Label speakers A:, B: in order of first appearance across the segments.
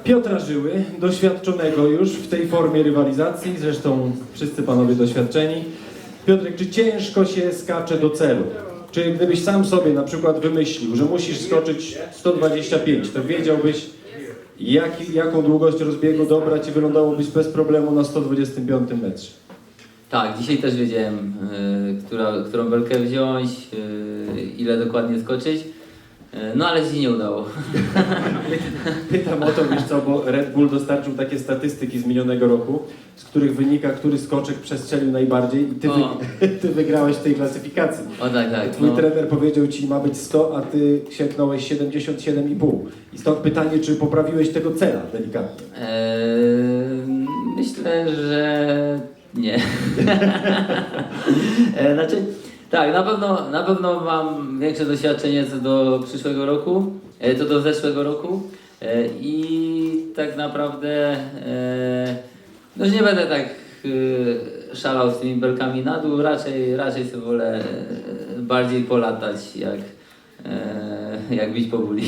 A: Piotra Żyły, doświadczonego już w tej formie rywalizacji, zresztą wszyscy panowie doświadczeni. Piotrek, czy ciężko się skacze do celu? Czy gdybyś sam sobie na przykład wymyślił, że musisz skoczyć 125, to wiedziałbyś, jaką długość rozbiegu dobrać i wylądowałbyś bez problemu na 125 metrze?
B: Tak, dzisiaj też wiedziałem, którą belkę wziąć, ile dokładnie skoczyć, no ale dzisiaj nie udało.
A: Pytam o to, wiesz co, bo Red Bull dostarczył takie statystyki z minionego roku, z których wynika, który skoczek przestrzelił najbardziej i ty wygrałeś w tej klasyfikacji.
B: O tak.
A: Twój trener powiedział ci, ma być 100, a ty sięgnąłeś 77,5. I stąd pytanie, czy poprawiłeś tego cela delikatnie?
B: Myślę, że nie. Znaczy, tak, na pewno mam większe doświadczenie co do przyszłego roku, co do zeszłego roku i tak naprawdę no, że nie będę tak szalał z tymi belkami na dół, raczej sobie wolę bardziej polatać jak bić po buli.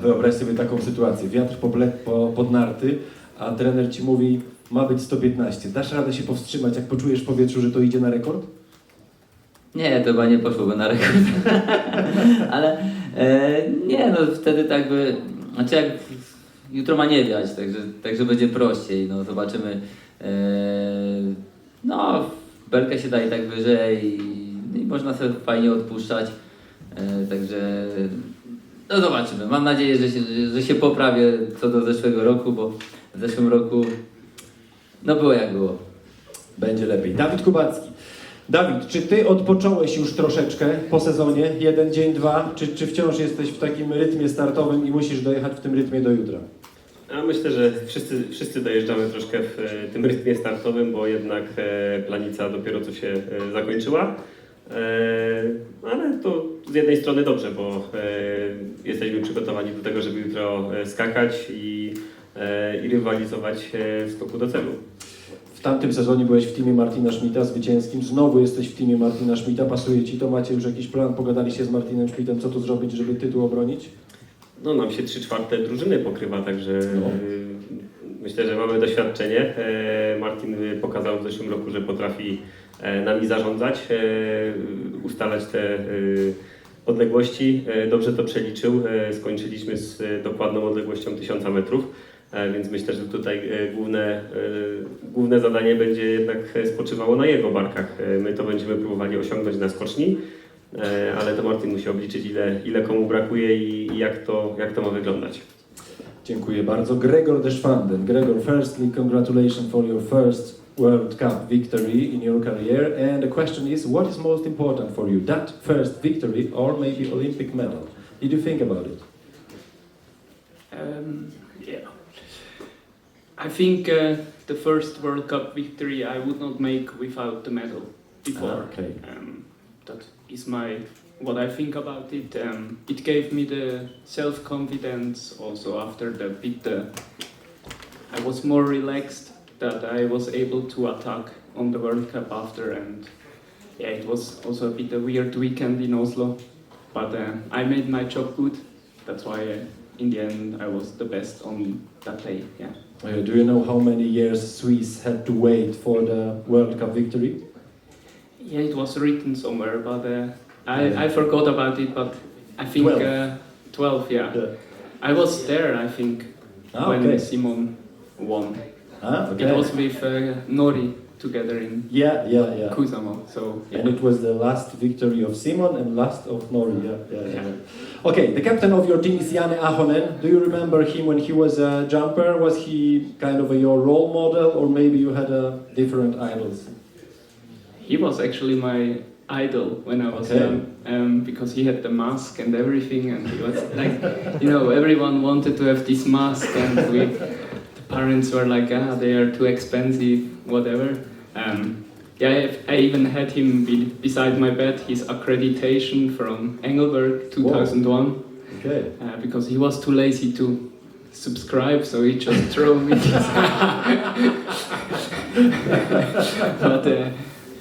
A: Wyobraź sobie taką sytuację, wiatr pod narty, a trener ci mówi, ma być 115. Dasz radę się powstrzymać, jak poczujesz w powietrzu, że to idzie na rekord?
B: Nie, to chyba nie poszłoby na rekord. Ale nie, no wtedy tak by... Znaczy jak jutro ma nie wiać, także będzie prościej, no zobaczymy. No, belkę się daje tak wyżej i można sobie fajnie odpuszczać. Także no zobaczymy. Mam nadzieję, że się poprawię co do zeszłego roku, bo w zeszłym roku no było jak było.
A: Będzie lepiej. Dawid Kubacki. Dawid, czy ty odpocząłeś już troszeczkę po sezonie? Jeden dzień, dwa? Czy wciąż jesteś w takim rytmie startowym i musisz dojechać w tym rytmie do jutra?
C: Ja myślę, że wszyscy dojeżdżamy troszkę w tym rytmie startowym, bo jednak planica dopiero co się zakończyła. Ale to z jednej strony dobrze, bo jesteśmy przygotowani do tego, żeby jutro skakać i rywalizować w skoku do celu.
A: W tamtym sezonie byłeś w teamie Martina Schmidta zwycięskim, znowu jesteś w teamie Martina Schmidta, pasuje ci to? Macie już jakiś plan? Pogadaliście z Martinem Schmidtem, co tu zrobić, żeby tytuł obronić?
C: No nam się 3/4 drużyny pokrywa, także myślę, że mamy doświadczenie. Martin pokazał w zeszłym roku, że potrafi nami zarządzać, ustalać te odległości. Dobrze to przeliczył, skończyliśmy z dokładną odległością 1000 metrów. Więc myślę, że tutaj główne zadanie będzie jednak spoczywało na jego barkach. My to będziemy próbowali osiągnąć na skoczni, ale to Martin musi obliczyć, ile komu brakuje i jak to ma wyglądać.
A: Dziękuję bardzo. Gregor Deschwanden. Gregor, firstly, congratulations for your first World Cup victory in your career. And the question is, what is most important for you? That first victory or maybe Olympic medal? Did you think about it?
D: Yeah. I think the first World Cup victory I would not make without the medal before.
A: Okay.
D: That is what I think about it. It gave me the self-confidence also after the bit. I was more relaxed that I was able to attack on the World Cup after, and yeah, it was also a bit a weird weekend in Oslo, but I made my job good. That's why in the end I was the best on that day. Yeah.
A: Do you know how many years Swiss had to wait for the World Cup victory?
D: Yeah, it was written somewhere, but I forgot about it. But I think 12. Yeah. I was there. I think when Simon won.
A: Okay.
D: It was with Nori together in Kusamo. So yeah.
A: And it was the last victory of Simon and last of Nori. Yeah. Okay, the captain of your team is Janne Ahonen. Do you remember him when he was a jumper? Was he kind of your role model, or maybe you had different idols?
D: He was actually my idol when I was young, because he had the mask and everything, and he was like, everyone wanted to have this mask, and the parents were like, they are too expensive, whatever. I even had him beside my bed, his accreditation from Engelberg 2001.
A: Okay.
D: Because he was too lazy to subscribe, so he just threw me this. But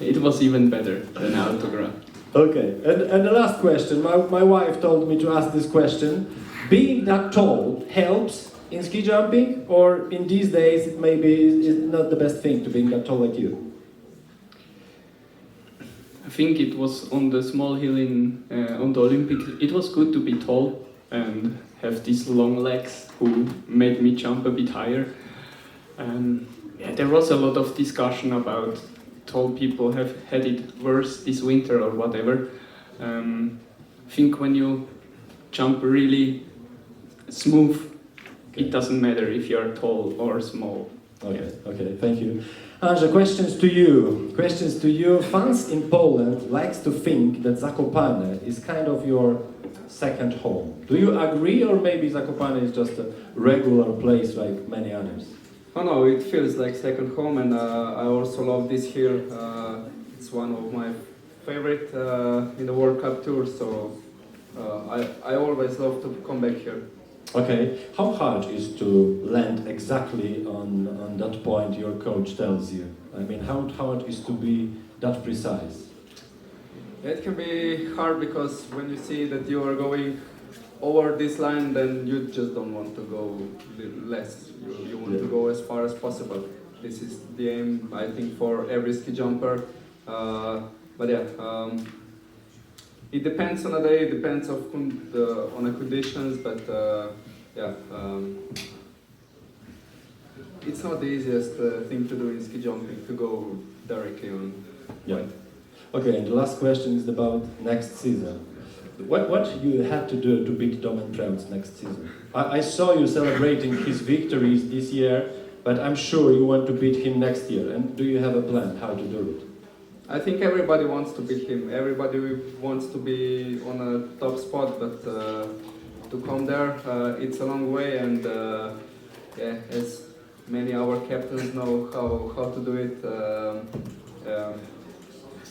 D: it was even better than autograph.
A: Okay, and the last question. My wife told me to ask this question. Being that tall helps in ski jumping, or in these days it maybe is not the best thing to be that tall like you?
D: I think it was on the small hill on the Olympic. It was good to be tall and have these long legs who made me jump a bit higher. And yeah, there was a lot of discussion about tall people have had it worse this winter or whatever. I think when you jump really smooth, it doesn't matter if you are tall or small.
A: Okay, thank you. Andrzej, questions to you. Questions to you. Fans in Poland likes to think that Zakopane is kind of your second home. Do you agree, or maybe Zakopane is just a regular place like many others?
E: Oh no, it feels like second home, and I also love this hill. It's one of my favorite in the World Cup tour, so I always love to come back here.
A: Okay, how hard is to land exactly on that point your coach tells you? I mean, how hard is to be that precise?
E: It can be hard because when you see that you are going over this line, then you just don't want to go less. You want to go as far as possible. This is the aim, I think, for every ski jumper. But yeah, it depends on a day, it depends on the conditions, but yeah, it's not the easiest thing to do in ski jumping, to go directly on.
A: Yeah. Okay, and the last question is about next season. What you have to do to beat Domen Prevc next season? I saw you celebrating his victories this year, but I'm sure you want to beat him next year. And do you have a plan how to do it?
E: I think everybody wants to beat him. Everybody wants to be on a top spot, but to come there, it's a long way, and yeah, as many our captains know how to do it,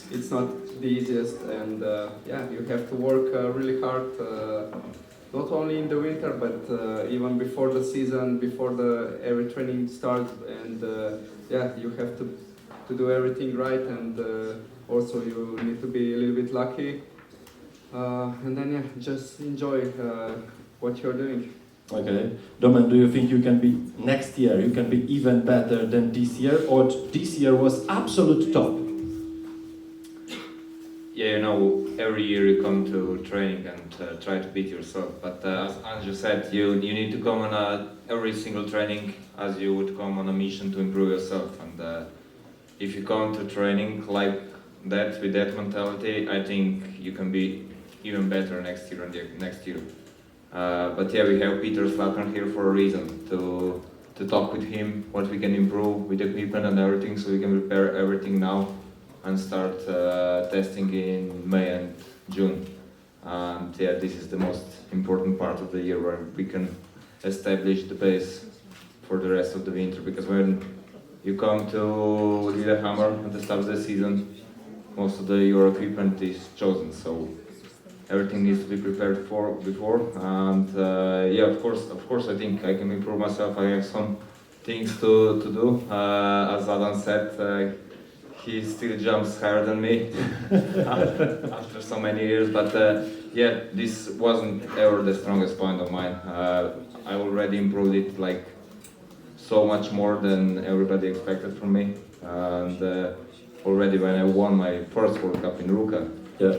E: it's not the easiest, and yeah, you have to work really hard, not only in the winter, but even before the season, before every training starts, and yeah, you have to do everything right, and also you need to be a little bit lucky, and then yeah, just enjoy what you're doing.
A: Okay. Domen, do you think you can be, next year, you can be even better than this year, or this year was absolute top?
F: Yeah, you know, every year you come to training and try to beat yourself. But as Andrew said, you need to come on every single training as you would come on a mission to improve yourself. And if you come to training like that, with that mentality, I think you can be even better next year and the next year. But yeah, we have Peter Slatner here for a reason, to talk with him what we can improve with equipment and everything, so we can prepare everything now and start testing in May and June. And yeah, this is the most important part of the year where we can establish the base for the rest of the winter, because when you come to Lillehammer at the start of the season, most of your equipment is chosen, so everything needs to be prepared for before. And yeah, of course, I think I can improve myself. I have some things to do. As Adam said, he still jumps higher than me after so many years. But yeah, this wasn't ever the strongest point of mine. I already improved it like so much more than everybody expected from me. And already when I won my first World Cup in Ruka, yeah,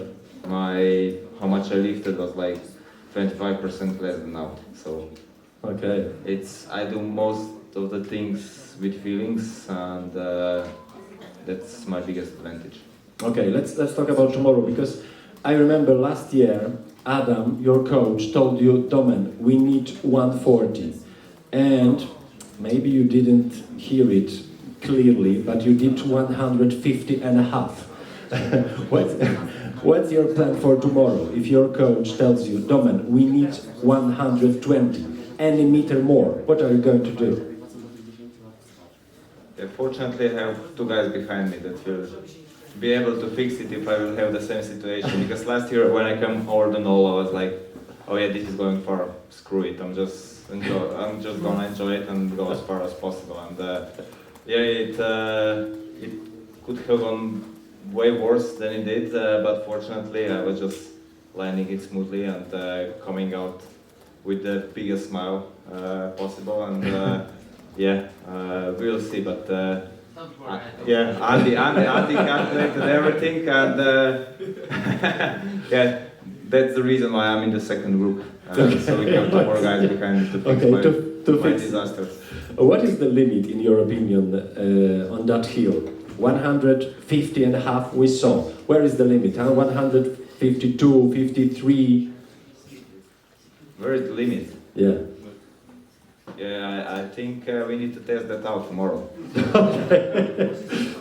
F: how much I lifted was like 25% less than now. So
A: okay,
F: I do most of the things with feelings, and that's my biggest advantage.
A: Okay, let's talk about tomorrow, because I remember last year Adam, your coach, told you, Domen, we need 140, and maybe you didn't hear it clearly, but you did 150 and a half. What's your plan for tomorrow? If your coach tells you, Domen, we need 120, any meter more, what are you going to do?
F: Yeah, fortunately, I have two guys behind me that will be able to fix it if I will have the same situation. Because last year, when I came over the null, I was like, "Oh yeah, this is going far. Screw it. I'm just gonna enjoy it and go as far as possible." And yeah, it could have gone way worse than it did, but fortunately, I was just landing it smoothly and coming out with the biggest smile possible, and we'll see. But Andy calculated everything, and that's the reason why I'm in the second group. So we have two more guys behind to fix my disasters.
A: What is the limit, in your opinion, on that hill? 150.5 we saw. Where is the limit? 152, 53?
F: Where is the limit?
A: Yeah.
F: Yeah, I think we need to test that out tomorrow.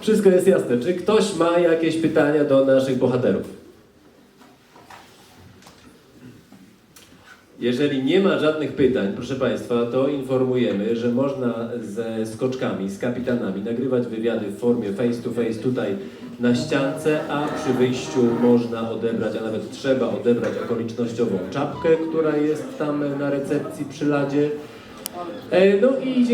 A: Wszystko jest jasne. Czy ktoś ma jakieś pytania do naszych bohaterów? Jeżeli nie ma żadnych pytań, proszę Państwa, to informujemy, że można ze skoczkami, z kapitanami nagrywać wywiady w formie face to face tutaj na ściance, a przy wyjściu można odebrać, a nawet trzeba odebrać okolicznościową czapkę, która jest tam na recepcji przy ladzie. No i